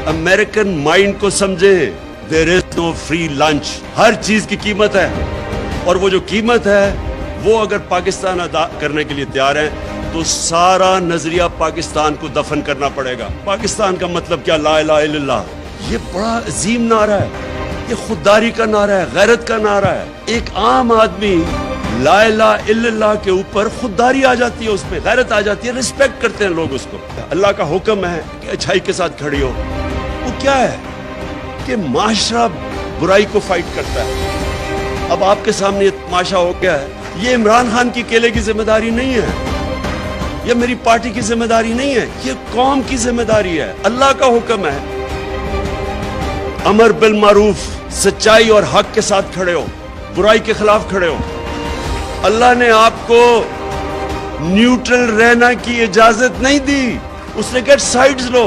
American mind को समझें, there is no free lunch, हर चीज की कीमत है, और वो जो कीमत है वो अगर पाकिस्तान अदा करने के लिए तैयार है तो सारा नजरिया पाकिस्तान को दफन करना पड़ेगा। पाकिस्तान का मतलब क्या? ला इलाहा इल्लल्लाह, ये बड़ा अजीम नारा है, ये खुददारी का नारा है, गैरत का नारा है। एक आम आदमी ला इलाहा इल्लल्लाह के ऊपर खुददारी आ जाती है, उसमें गैरत आ जाती है, रिस्पेक्ट करते हैं लोग उसको। अल्लाह का हुक्म है कि अच्छाई के साथ खड़ी हो, वो क्या है कि माशरा बुराई को फाइट करता है। अब आपके सामने ये तमाशा हो गया है, ये इमरान खान की अकेले की जिम्मेदारी नहीं है, ये मेरी पार्टी की जिम्मेदारी नहीं है, ये कौम की जिम्मेदारी है। अल्लाह का हुक्म है, अमर बिल मारूफ, सच्चाई और हक के साथ खड़े हो, बुराई के खिलाफ खड़े हो। अल्लाह ने आपको न्यूट्रल रहना की इजाजत नहीं दी, उसने कहा साइड्स लो।